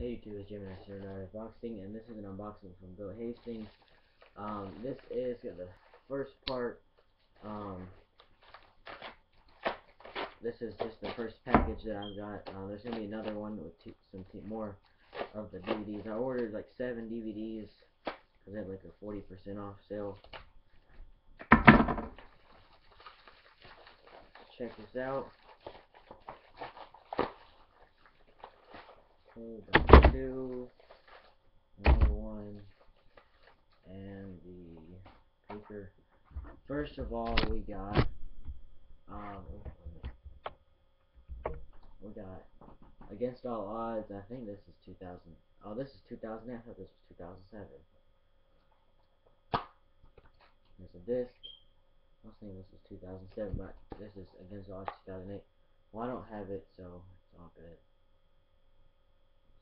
Hey YouTube, it's Jim here, unboxing, and this is an unboxing from GoHastings. This is the first part. This is just the first package that I've got. There's gonna be another one with some more of the DVDs. I ordered like 7 DVDs because they had like a 40% off sale. Check this out. Okay, number 2, number 1, and the paper. First of all, we got Against All Odds. I think this is 2000. Oh, this is 2008. I thought this was 2007. There's a disc. I was thinking this was 2007, but this is Against All Odds 2008. Well, I don't have it, so it's all good.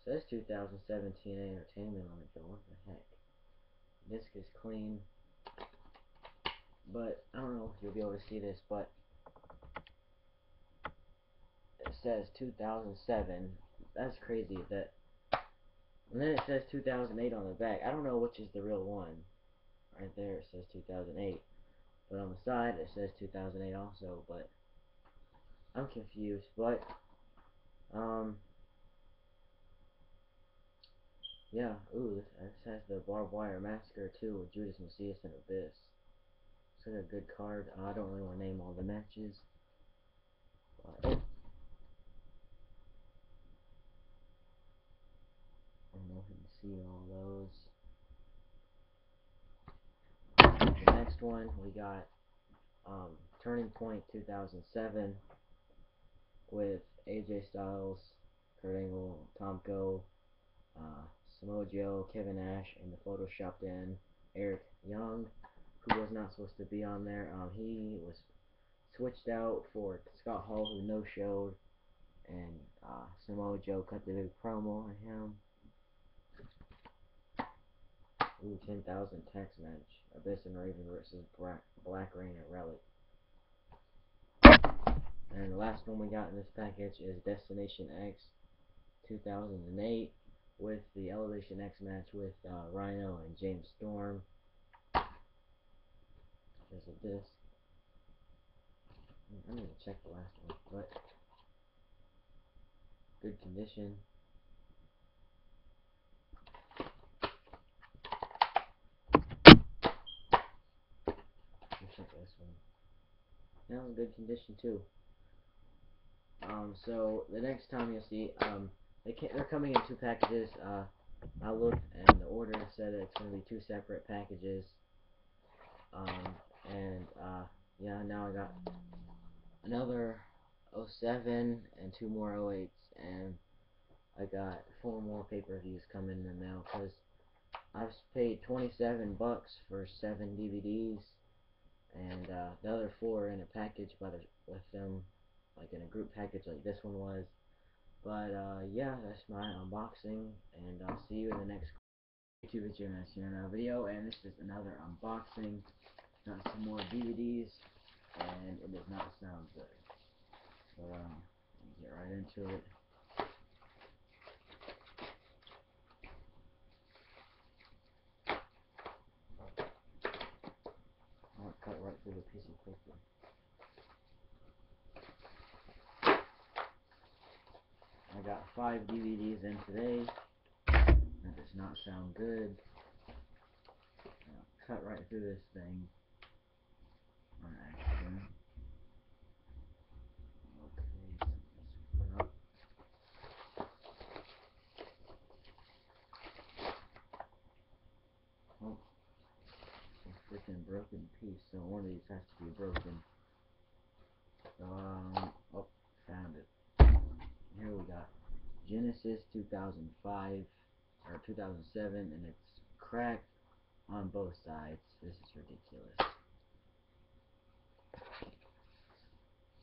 It says 2007 TNA Entertainment on it, but what the heck? The disc is clean, but I don't know if you'll be able to see this, but it says 2007. That's crazy. And then it says 2008 on the back. I don't know which is the real one. Right there it says 2008, but on the side it says 2008 also. But I'm confused. But yeah. Ooh, this has the Barbed Wire Massacre too with Judas Messias and Abyss. It's like a good card. I don't really want to name all the matches. But, oh. I don't know if you can see all those. The next one we got Turning Point 2007 with AJ Styles, Kurt Angle, Tomko, Samoa Joe, Kevin Nash, and the photoshopped in Eric Young, who was not supposed to be on there. He was switched out for Scott Hall, who no-showed, and Samoa Joe cut the big promo on him. Ooh, 10,000 tax match. Abyss and Raven versus Black Rain and Relic. And the last one we got in this package is Destination X 2008 with the Elevation X match with Rhino and James Storm. There's a disc. I need to check the last one, but good condition. Let's check this one. Now in good condition too. So the next time you'll see, they're coming in 2 packages. I looked and the order said that it's going to be 2 separate packages. Yeah, now I got another 07 and 2 more 08s, and I got 4 more pay-per-views coming in the mail because I've paid $27 for 7 DVDs, and the other 4 in a package with them, like in a group package like this one was. But yeah, that's my unboxing, and I'll see you in the next YouTube video. And this is another unboxing. Got some more DVDs, and it does not sound good. So get right into it. I'll cut right through the piece of paper. I got 5 DVDs in today. That does not sound good. I'll cut right through this thing on accident. Okay, let's put up. Oh, a freaking broken piece. So one of these has to be broken. Oh, found it. Here we got Genesis 2005 or 2007, and it's cracked on both sides. This is ridiculous.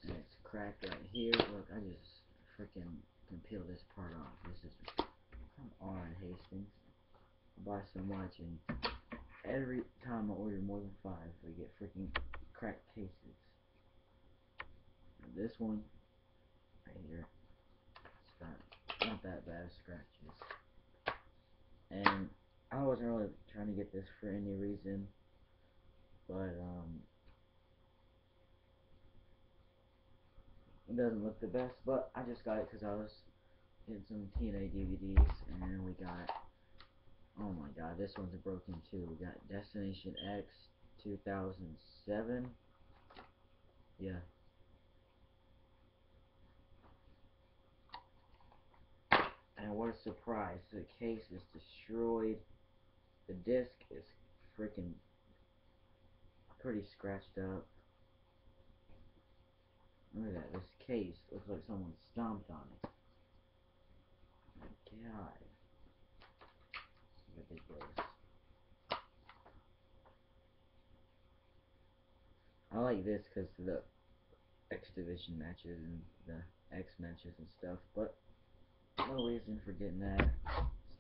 And it's cracked right here. Look, I just freaking can peel this part off. This is, come on, Hastings. I buy so much, and every time I order more than 5, we get freaking cracked cases. And this one right here, it's got not that bad of scratches. And I wasn't really trying to get this for any reason, but it doesn't look the best. But I just got it because I was getting some TNA DVDs, and we got, oh my god, this one's broken too. We got Destination X 2007. Yeah. And what a surprise. The case is destroyed. The disc is freaking pretty scratched up. Look at that. This case looks like someone stomped on it. My god. It's ridiculous. I like this because of the X Division matches and the X matches and stuff, but no reason for getting that.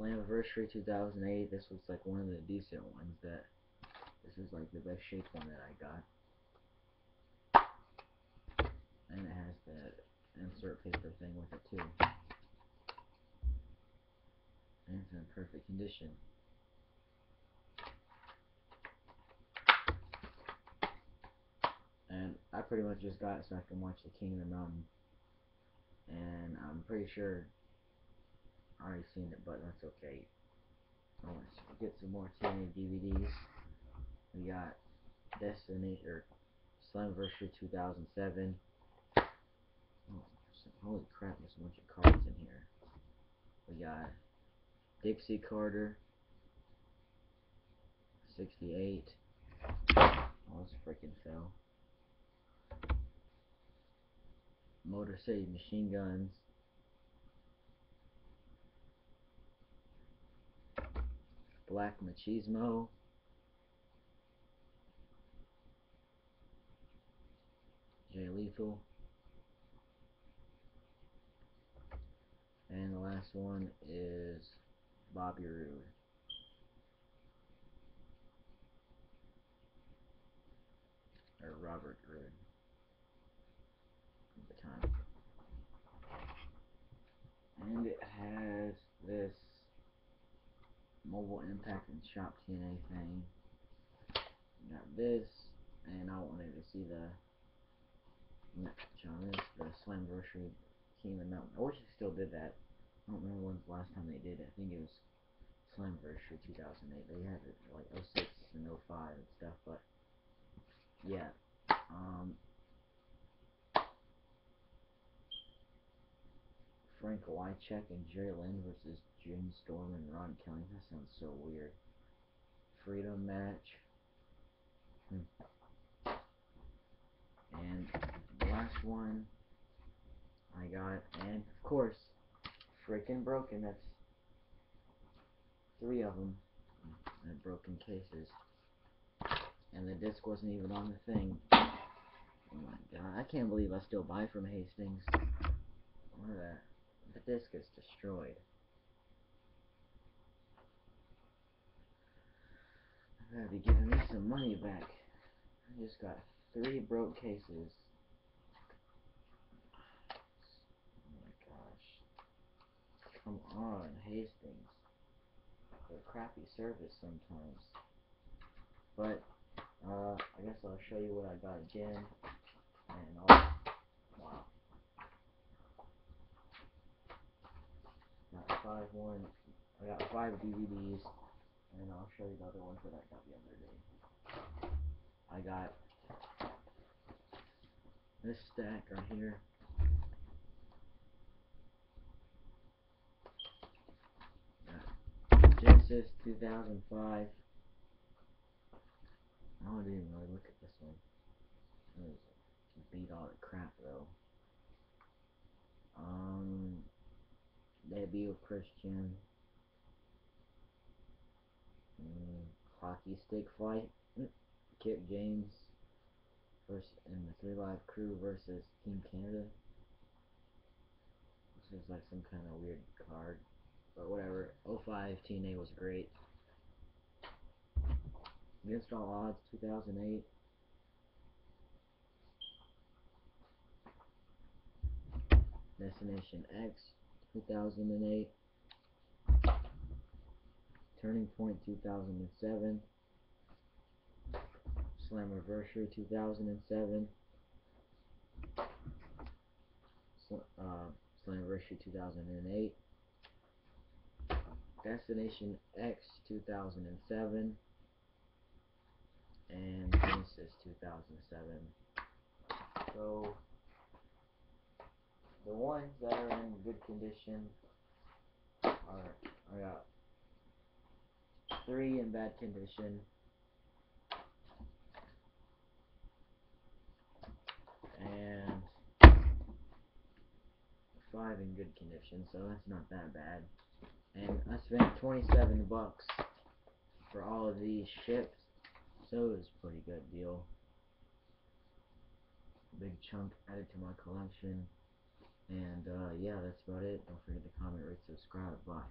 Slammiversary 2008. This was like one of the decent ones. This is like the best shaped one that I got. And it has the insert paper thing with it too. And it's in perfect condition. And I pretty much just got it so I can watch the King of the Mountain. And I'm pretty sure I already seen it, but that's okay. I want to get some more TNA DVDs. We got Destiny or Slammiversary 2007. Oh, holy crap! There's a bunch of cards in here. We got Dixie Carter 68. Oh, this freaking fell. Motor City Machine Guns. Black Machismo. Jay Lethal. And the last one is Bobby Roode. Or Robert Roode. At the time. And it has this Mobile Impact and Shop TNA thing. Got this, and I wanted to see the match on this, the Slammiversary King of the Mountain. I wish they still did that. I don't remember when's the last time they did it. I think it was Slammiversary 2008. They had it like 06 and 05 and stuff, but yeah. Frank Wycheck and Jerry Lynn versus Jim Storm and Ron Kelly. That sounds so weird. Freedom match. And the last one I got, and of course, freaking broken. That's 3 of them in broken cases. And the disc wasn't even on the thing. Oh my god, I can't believe I still buy from Hastings. Look at that. The disc is destroyed. I gotta be giving me some money back. I just got 3 broke cases. Oh my gosh. Come on, Hastings. They're crappy service sometimes. But, I guess I'll show you what I got again. And wow. I got 5 DVDs. And I'll show you the other ones that I got the other day. I got this stack right here. Got Genesis 2005. I didn't even really look at this one. It was beat all the crap though. Debut Christian. Hockey stick fight. Kip James versus and the 3 Live Crew versus Team Canada. This is like some kind of weird card, but whatever. 05 TNA was great. Against All Odds 2008. Destination X 2008. Turning Point 2007, Slammiversary 2007, Slammiversary 2008, Destination X 2007, and Genesis 2007. So the ones that are in good condition are, I got 3 in bad condition, and 5 in good condition, so that's not that bad. And I spent 27 bucks for all of these shipped, so it was a pretty good deal. Big chunk added to my collection. And yeah, that's about it. Don't forget to comment, rate, subscribe. Bye.